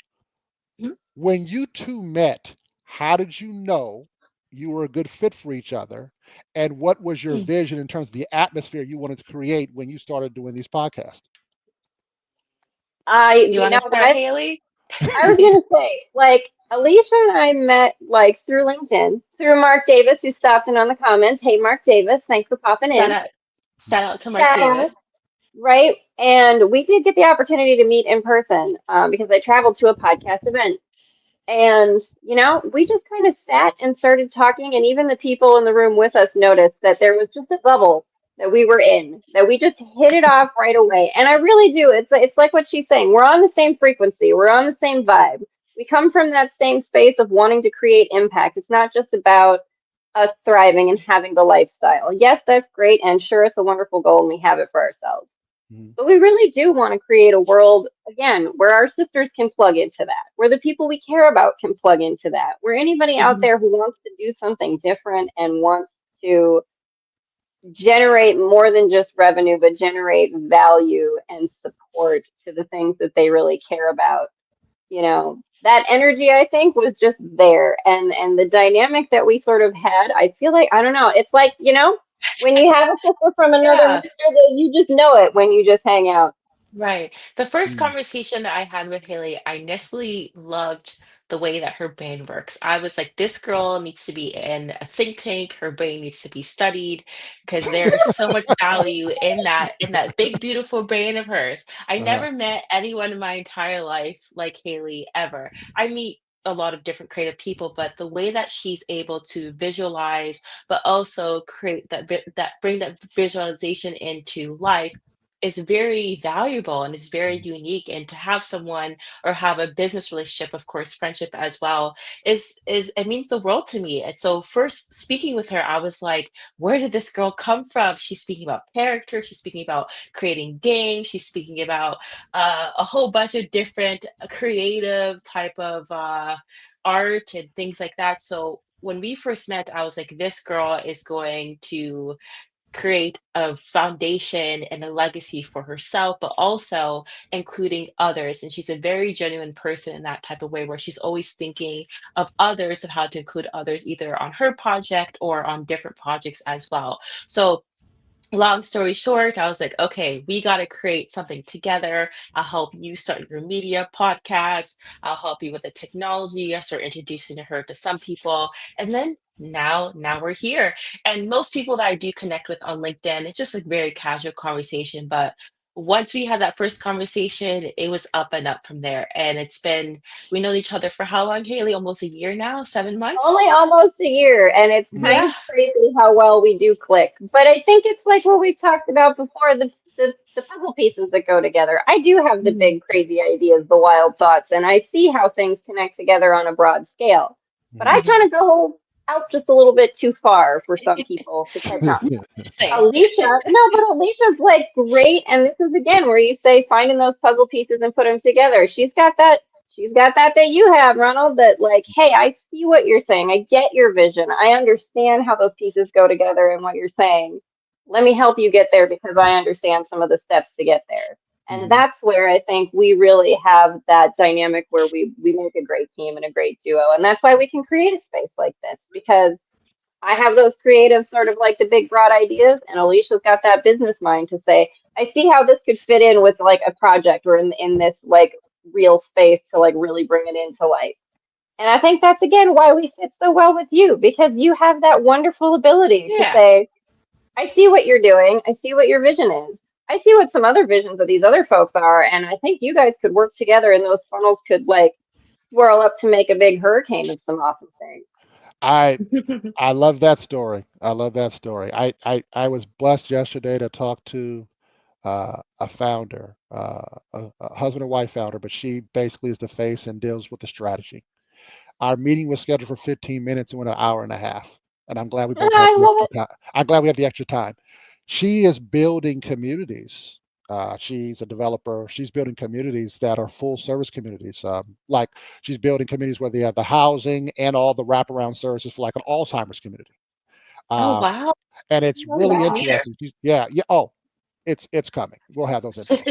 Mhm, When you two met, how did you know you were a good fit for each other? And what was your mm. vision in terms of the atmosphere you wanted to create when you started doing these podcasts? You You want know to start, what? Haley? I was gonna say, like, Alicia and I met like through LinkedIn, through Mark Davis, who stopped in on the comments. Hey, Mark Davis, thanks for popping Shout in. out, shout out to Mark Shout out. Davis. Right? And we did get the opportunity to meet in person because I traveled to a podcast event. And, we just kind of sat and started talking. And even the people in the room with us noticed that there was just a bubble that we were in, that we just hit it off right away. And I really do. It's like what she's saying. We're on the same frequency, we're on the same vibe. We come from that same space of wanting to create impact. It's not just about us thriving and having the lifestyle. Yes, that's great. And sure, it's a wonderful goal and we have it for ourselves. Mhm, But we really do want to create a world, again, where our sisters can plug into that, where the people we care about can plug into that, where anybody out Mhm, there who wants to do something different and wants to generate more than just revenue, but generate value and support to the things that they really care about. that energy, I think, was just there. And the dynamic that we sort of had, I feel like, I don't know, it's like, when you have a sister from another Yeah. mister, that you just know it when you just hang out. Right. The first Mm. conversation that I had with Haley, I initially loved the way that her brain works. I was like, this girl needs to be in a think tank. Her brain needs to be studied because there is so much value in that big, beautiful brain of hers. I Uh, never met anyone in my entire life like Haley ever. I meet a lot of different creative people, but the way that she's able to visualize, but also create that bring that visualization into life is very valuable and is very mm, unique. And to have someone or have a business relationship, of course, friendship as well, is it means the world to me. And so first speaking with her, I was like, where did this girl come from? She's speaking about character, she's speaking about creating games, she's speaking about a whole bunch of different creative type of art and things like that. So when we first met, I was like, this girl is going to create a foundation and a legacy for herself, but also including others. And she's a very genuine person in that type of way, where she's always thinking of others, of how to include others either on her project or on different projects as well. So long story short, I was like, okay, we got to create something together. I'll help you start your media podcast. I'll help you with the technology. I start introducing her to some people. And then now we're here. And most people that I do connect with on LinkedIn, it's just a very casual conversation. But once we had that first conversation, it was up and up from there. And we know each other for how long, Haley? Almost a year now, 7 months? Only almost a year, and it's kind mm, Yeah. of crazy how well we do click. But I think it's like what we've talked about before, the puzzle pieces that go together. I do have the Mhm. big crazy ideas, the wild thoughts, and I see how things connect together on a broad scale. But I mm. kind of go out just a little bit too far for some people to catch on. Interesting. Alicia, no, but Alicia's like great, and this is again where you say finding those puzzle pieces and put them together. She's got that you have, Ronald, that like, hey, I see what you're saying. I get your vision. I understand how those pieces go together and what you're saying. Let me help you get there because I understand some of the steps to get there. And Mhm, that's where I think we really have that dynamic where we make a great team and a great duo. And that's why we can create a space like this because I have those creative sort of like the big broad ideas, and Alicia's got that business mind to say, I see how this could fit in with like a project or in this like real space to like really bring it into life. And I think that's again why we fit so well with you, because you have that wonderful ability to Yeah. say, I see what you're doing, I see what your vision is. I see what some other visions of these other folks are, and I think you guys could work together and those funnels could like swirl up to make a big hurricane of some awesome things. I I love that story. I love that story. I was blessed yesterday to talk to a founder, a husband and wife founder, but she basically is the face and deals with the strategy. Our meeting was scheduled for 15 minutes and went an hour and a half. And I'm glad we both had I the love extra it. time. I'm glad we had the extra time. She is building communities. She's a developer. She's building communities that are full service communities. Like she's building communities where they have the housing and all the wraparound services for like an Alzheimer's community. Oh, Uh, wow. and it's Love really that. Leader. interesting. Yeah, yeah. Oh, it's coming. We'll have those info.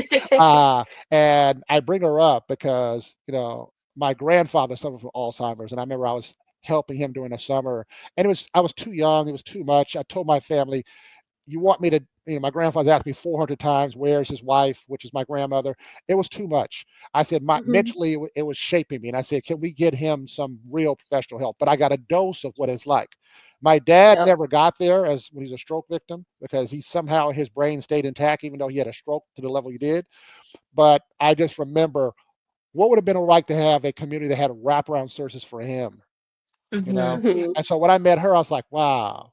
And I bring her up because my grandfather suffered from Alzheimer's, and I remember I was helping him during the summer, and I was too young. It was too much. I told my family, "You want me to?" My grandfather asked me 400 times, "Where's his wife?" Which is my grandmother. It was too much. I said, Mhm. mentally, it was shaping me, and I said, "Can we get him some real professional help?" But I got a dose of what it's like. My dad Yep. never got there as when he's a stroke victim because he somehow his brain stayed intact even though he had a stroke to the level he did. But I just remember what would have been like to have a community that had wraparound services for him, you know? Mhm. Mhm. And so when I met her, I was like, wow,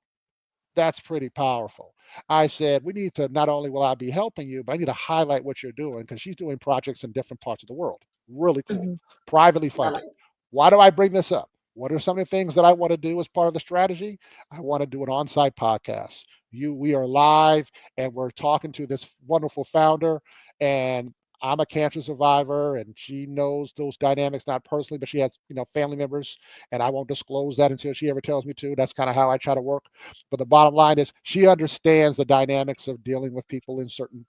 that's pretty powerful. I said, we need to not only will I be helping you, but I need to highlight what you're doing because she's doing projects in different parts of the world. Really cool. Mhm. Privately Love funded. it. Why do I bring this up? What are some of the things that I want to do as part of the strategy? I want to do an on-site podcast. We are live and we're talking to this wonderful founder, and I'm a cancer survivor and she knows those dynamics, not personally, but she has, family members, and I won't disclose that until she ever tells me to. That's kind of how I try to work. But the bottom line is she understands the dynamics of dealing with people in certain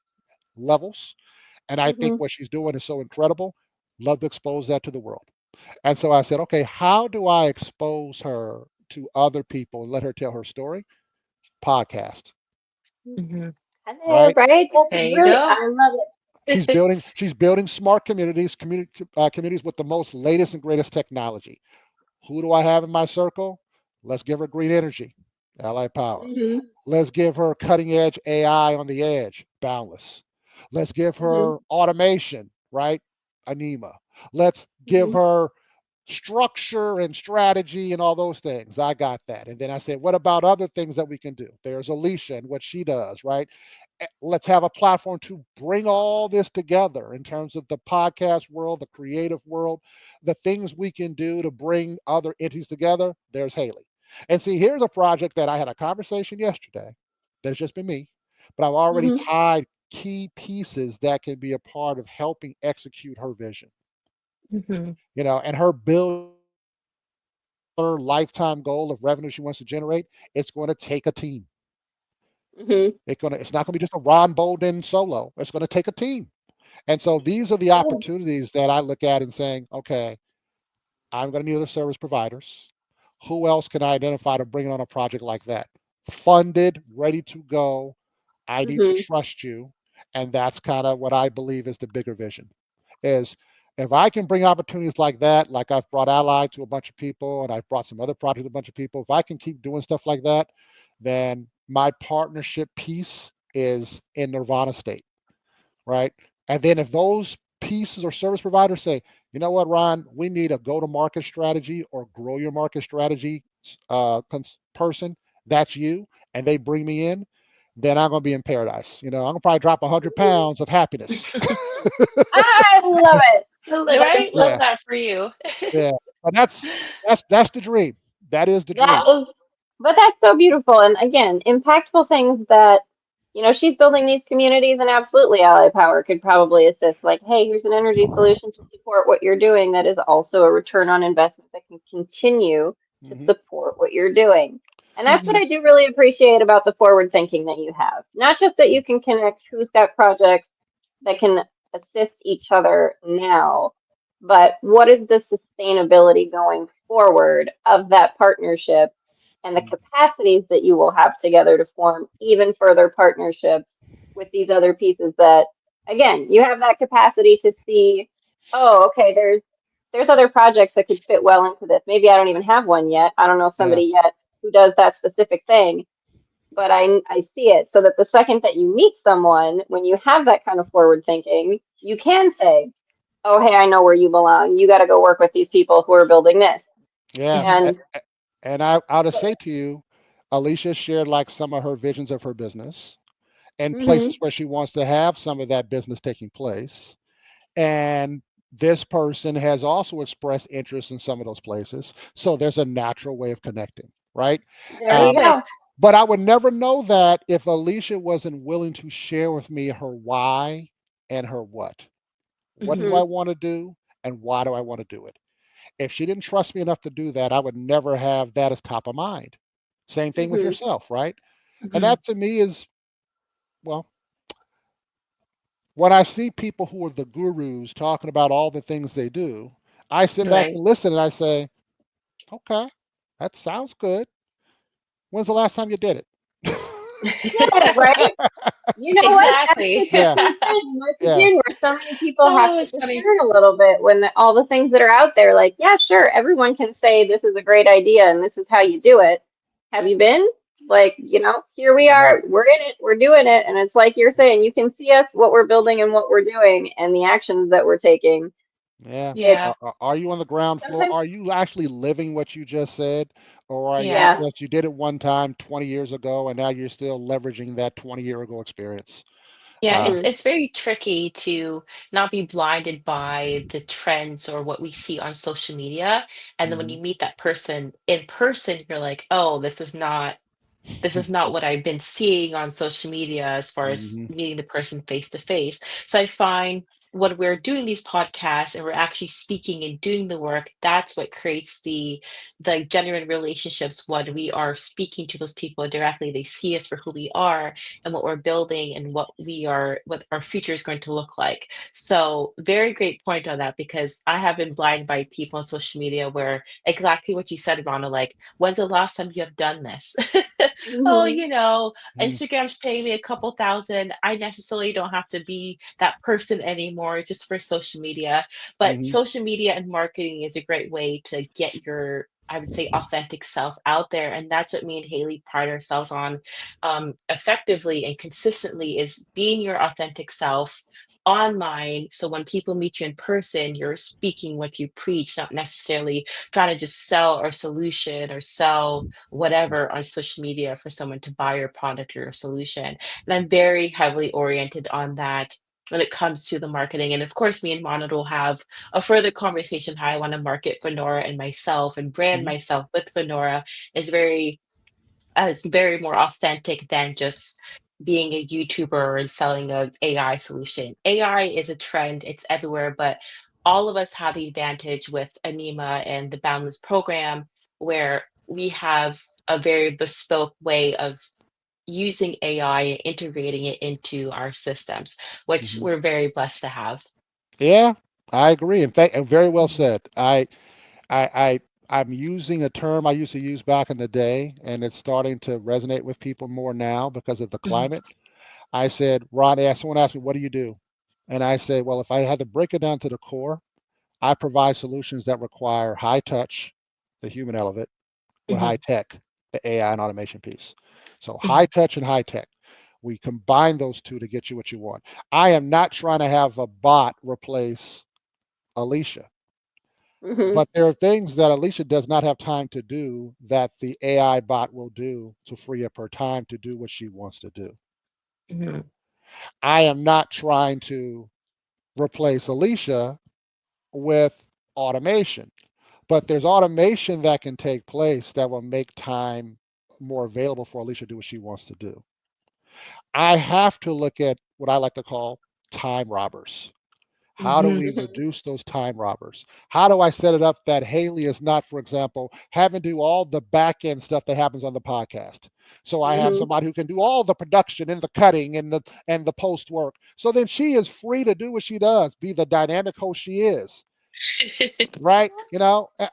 levels. And I think Mhm. what she's doing is so incredible. Love to expose that to the world. And so I said, okay, how do I expose her to other people and let her tell her story? Podcast, Mhm. Hello, right? right? That's There you really, go. I love She's building smart communities, communities with the most latest and greatest technology. Who do I have in my circle? Let's give her green energy, Allied Power. it. Let's give her cutting edge AI on the edge, Boundless. Let's give Hmm. her automation, right? Anima. Let's give Hmm. her structure and strategy and all those things. I got that. And then I said, what about other things that we can do? There's Alicia and what she does, right? Let's have a platform to bring all this together in terms of the podcast world, the creative world, the things we can do to bring other entities together. There's Haley. And see, here's a project that I had a conversation yesterday. There's just been me, but I've already Hmm. tied key pieces that can be a part of helping execute her vision, Mhm. and her $1 billion lifetime goal of revenue she wants to generate. It's going to take a team. Hmm. It's not going to be just a Ron Bolden solo. It's going to take a team. And so these are the Yeah. opportunities that I look at and saying, okay, I'm going to need other service providers. Who else can I identify to bring on a project like that? Funded, ready to go. I need to Hmm. trust you. And that's kind of what I believe is the bigger vision. Is if I can bring opportunities like that, like I've brought Allied to a bunch of people and I've brought some other projects to a bunch of people, if I can keep doing stuff like that, then my partnership piece is in nirvana state, right? And then if those pieces or service providers say, you know what, Ron, we need a go-to-market strategy or grow your market strategy person, that's you, and they bring me in, then I'm going to be in paradise. I'm going to probably drop 100 pounds of happiness. I love it. That is Right? so, Love Yeah, that for you. yeah. But that's the dream. That is the that dream. is, but that's so beautiful. And again, impactful things that, she's building these communities and absolutely Ally Power could probably assist. Like, hey, here's an energy solution to support what you're doing that is also a return on investment that can continue to Hmm. support what you're doing. And that's what Mhm. I do really appreciate about the forward thinking that you have. Not just that you can connect who's got projects that can assist each other now, but what is the sustainability going forward of that partnership and the capacities that you will have together to form even further partnerships with these other pieces that, again, you have that capacity to see, oh, okay, there's other projects that could fit well into this. Maybe I don't even have one yet. I don't know Yeah, somebody yet who does that specific thing, but I see it so that the second that you meet someone, when you have that kind of forward thinking, you can say, oh, hey, I know where you belong. You got to go work with these people who are building this. yeah. Mhm. And And I'll just say to you, Alicia shared like some of her visions of her business and places hmm. where she wants to have some of that business taking place. And this person has also expressed interest in some of those places. So there's a natural way of connecting, right? There you Um, go. Perfect. but I would never know that if Alicia wasn't willing to share with me her why and her what. What do Mhm. Hmm. I want to do and why do I want to do it? If she didn't trust me enough to do that, I would never have that as top of mind. Same thing with Hmm. yourself, right? And Mhm. that to me is, well, when I see people who are the gurus talking about all the things they do, I sit back Right. and listen and I say, okay, that sounds good. When's the last time you did it? Yeah, right. You know what? That's Exactly. the Yeah, tricky thing, once yeah, again, where so many people have Oh, to it's funny. discern a little bit when all the things that are out there, like, yeah, sure, everyone can say this is a great idea and this is how you do it. Have you been? Like, here we yeah, are, we're in it, we're doing it. And it's like you're saying, you can see us, what we're building and what we're doing and the actions that we're taking. yeah. It's Yeah. Are you on the ground floor? sometimes, Are you actually living what you just said? Or are you Yeah. yeah. just, you did it one time 20 years ago and now you're still leveraging that 20-year ago experience? Yeah, Uh, it's Hmm. it's very tricky to not be blinded by the trends or what we see on social media. And then when mhm. you meet that person in person, you're like, oh, this is not what I've been seeing on social media as far as Mhm. meeting the person face to face. So I find when we're doing these podcasts and we're actually speaking and doing the work, that's what creates the genuine relationships when we are speaking to those people directly. They see us for who we are and what we're building and what our future is going to look like. So very great point on that because I have been blind by people on social media where exactly what you said, Rana, like, when's the last time you have done this? Oh, Hmm. Mhm, Instagram's paying me a couple thousand. I necessarily don't have to be that person anymore just for social media. But mhm, social media and marketing is a great way to get your, I would say, authentic self out there. And that's what me and Haley pride ourselves on effectively and consistently is being your authentic self online. So when people meet you in person, you're speaking what you preach, not necessarily trying to just sell a solution or sell whatever on social media for someone to buy your product or your solution. And I'm very heavily oriented on that when it comes to the marketing. And of course, me and Ronald will have a further conversation how I want to market Fenora and myself and brand mhm, myself with Fenora is very more authentic than just being a YouTuber and selling a AI solution. AI is a trend, it's everywhere, but all of us have the advantage with Anima and the Boundless program where we have a very bespoke way of using AI and integrating it into our systems, which mhm. we're very blessed to have. Yeah, I agree, and very well Mhm, said. I, I, I'm using a term I used to use back in the day, and it's starting to resonate with people more now because of the mhm, climate. I said, someone asked me, what do you do? And I said, well, if I had to break it down to the core, I provide solutions that require high touch, the human element, with high mhm, tech, the AI and automation piece. So high mhm, touch and high tech. We combine those two to get you what you want. I am not trying to have a bot replace Alicia, Hmm. but there are things that Alicia does not have time to do that the AI bot will do to free up her time to do what she wants to do. mhm, I am not trying to replace Alicia with automation, but there's automation that can take place that will make time more available for Alicia to do what she wants to do. I have to look at what I like to call time robbers. How do we mhm, reduce those time robbers? How do I set it up that Haley is not, for example, having to do all the back end stuff that happens on the podcast? So I have Hmm. somebody who can do all the production and the cutting and the post work. So then she is free to do what she does, be the dynamic host she is, right?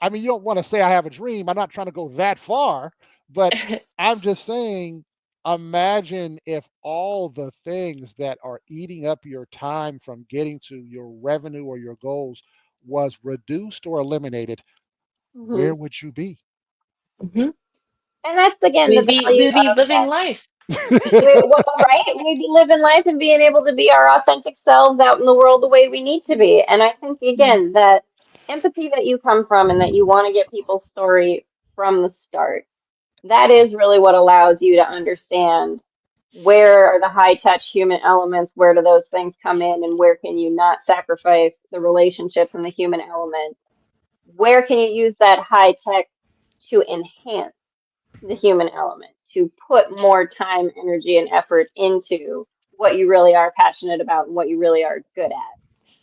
I mean, you don't want to say I have a dream. I'm not trying to go that far, but I'm just saying, imagine if all the things that are eating up your time from getting to your revenue or your goals was reduced or eliminated, Hmm. where would you be? mhm. And that's again the We'd be value we'd be of living that. life. Well, right? We'd be living life and being able to be our authentic selves out in the world the way we need to be. And I think, Mhm, again, that empathy that you come from and that you want to get people's story from the start, that is really what allows you to understand where are the high touch human elements, where do those things come in, and where can you not sacrifice the relationships and the human element? Where can you use that high tech to enhance the human element, to put more time, energy, and effort into what you really are passionate about and what you really are good at?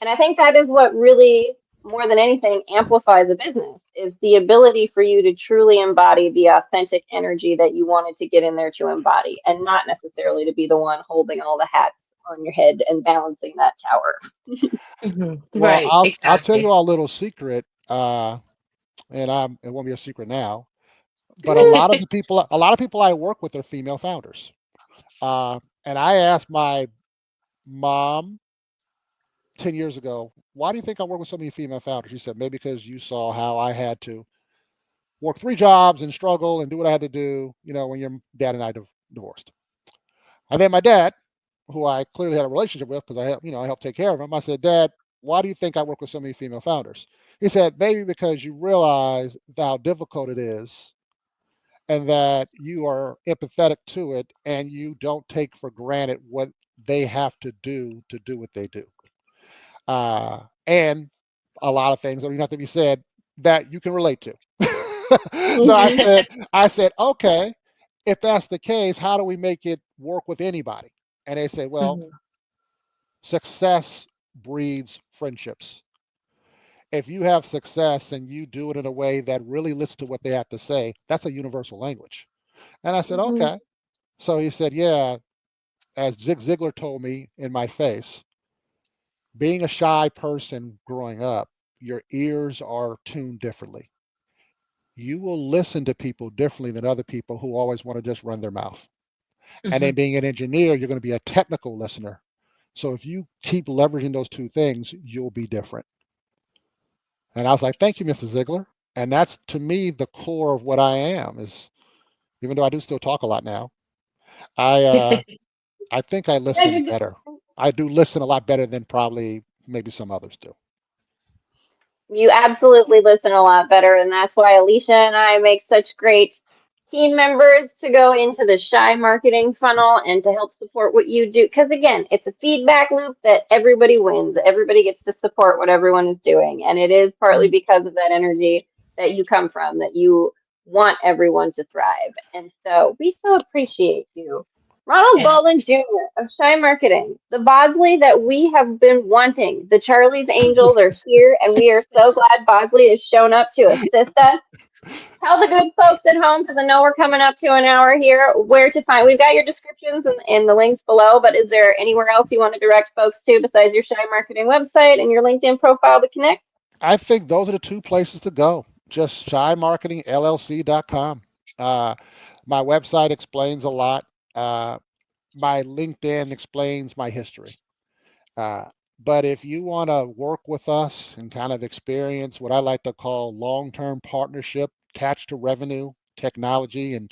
And I think that is what really, more than anything, amplifies a business is the ability for you to truly embody the authentic energy that you wanted to get in there to embody and not necessarily to be the one holding all the hats on your head and balancing that tower. mhm. Well, Right, I'll tell you exactly. all a little secret, and it won't be a secret now. But a lot of people I work with are female founders. And I asked my mom 10 years ago, why do you think I work with so many female founders? She said, maybe because you saw how I had to work 3 jobs and struggle and do what I had to do, when your dad and I divorced. And then my dad, who I clearly had a relationship with because I helped take care of him, I said, Dad, why do you think I work with so many female founders? He said, maybe because you realize how difficult it is and that you are empathetic to it and you don't take for granted what they have to do what they do. And a lot of things that don't even have to be said that you can relate to. So I Hmm. said, I said, okay, if that's the case, how do we make it work with anybody? And they say, well, Mhm, success breeds friendships. If you have success and you do it in a way that really listens to what they have to say, that's a universal language. And I said, Mhm. okay. So he said, yeah, as Zig Ziglar told me in my face, being a shy person growing up, your ears are tuned differently. You will listen to people differently than other people who always want to just run their mouth. And then Mhm. being an engineer, you're going to be a technical listener. So if you keep leveraging those two things, you'll be different. And I was like, thank you, Mrs. Ziegler. And that's to me the core of what I am is even though I do still talk a lot now, I I think I Yeah, listen better. I do listen a lot better than probably maybe some others do. you absolutely listen a lot better, and that's why Alicia and I make such great team members to go into the shy marketing funnel and to help support what you do. Because again, it's a feedback loop that everybody wins. Everybody gets to support what everyone is doing. And it is partly because of that energy that you come from, that you want everyone to thrive. And so we so appreciate you. Ronald Yeah. Bolden Jr. of Shy Marketing, the Bosley that we have been wanting. The Charlie's Angels are here, and we are so glad Bosley has shown up to assist us. Tell the good folks at home, because I know we're coming up to an hour here, where to find. We've got your descriptions and the links below, but is there anywhere else you want to direct folks to besides your Shy Marketing website and your LinkedIn profile to connect? I think those are the two places to go. Just shymarketingllc.com. Uh, my website explains a lot. Uh, my LinkedIn explains my history. Uh, but if you want to work with us and kind of experience what I like to call long-term partnership attached to revenue, technology, and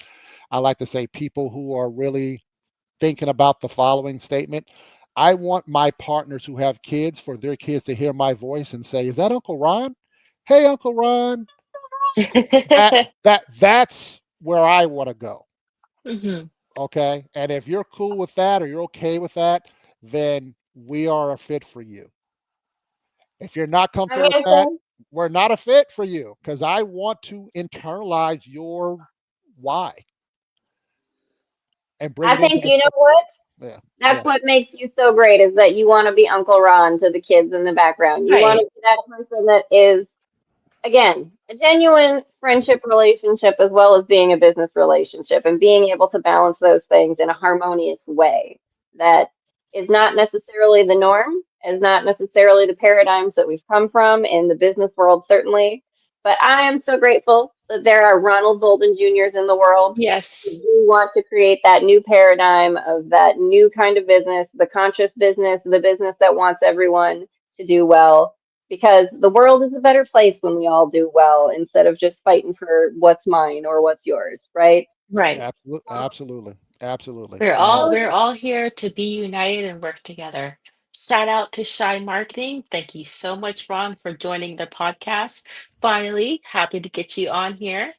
I like to say people who are really thinking about the following statement. I want my partners who have kids for their kids to hear my voice and say, "Is that Uncle Ron? Hey, Uncle Ron." That's where I want to go. Mhm. Okay, and if you're cool with that or you're okay with that, then we are a fit for you. If you're not I'm comfortable with going to that, say, we're not a fit for you because I want to internalize your why and bring I it into think, the you know system. what? Yeah, That's yeah, what makes you so great is that you want to be Uncle Ron to the kids in the background. You want to Right. be that person that is again, a genuine friendship relationship as well as being a business relationship and being able to balance those things in a harmonious way that is not necessarily the norm, is not necessarily the paradigms that we've come from in the business world, certainly. But I am so grateful that there are Ronald Bolden Juniors in the world who Yes. do want to create that new paradigm of that new kind of business, the conscious business, the business that wants everyone to do well because the world is a better place when we all do well instead of just fighting for what's mine or what's yours, right? Right. absolutely, absolutely. We're And I, all Well, we're all here to be united and work together. Shout out to Shy Marketing. Thank you so much, Ron, for joining the podcast. Finally, happy to get you on here.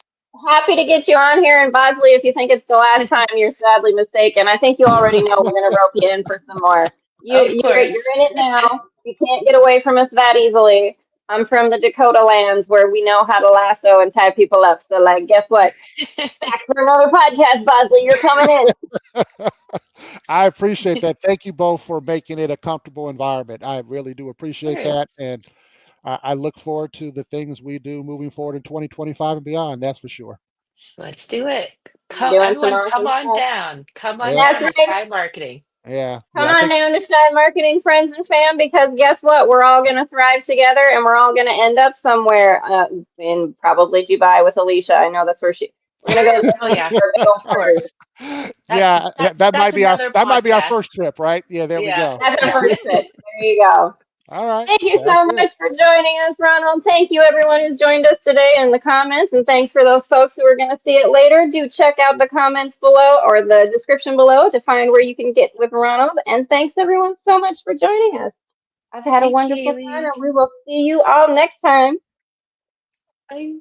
happy to get you on here. And Bosley, if you think it's the last time, you're sadly mistaken. I think you already know we're going to rope you in for some more. Of You're course. in it now. You can't get away from us that easily. I'm from the Dakota lands where we know how to lasso and tie people up. So, like, guess what? Back for another podcast, Bosley. You're coming in. I appreciate that. Thank you both for making it a comfortable environment. I really do Of appreciate that. course. And I look forward to the things we do moving forward in 2025 and beyond. That's for sure. Let's do it. You're Come, doing some everyone, come awesome on stuff. down. Come on Yeah, That's down to right. Shy Marketing. yeah, Come yeah. I on think down to Shine Marketing Friends and Fam because guess what? We're all going to thrive together and we're all going to end up somewhere in probably Dubai with Alicia. I know that's where we're going to go to Oh Dubai yeah, for a big old of party. course. That yeah, that that that's might be our another that might be our podcast. first trip, right? Yeah, there we Yeah. go. That's our first trip. There you go. All right, Thank you sounds so good. much for joining us, Ronald. Thank you, everyone who's joined us today in the comments. And thanks for those folks who are going to see it later. Do check out the comments below or the description below to find where you can get with Ronald. And thanks, everyone, so much for joining us. I've had a Thank you, wonderful time, Haley. and we will see you all next time. Bye.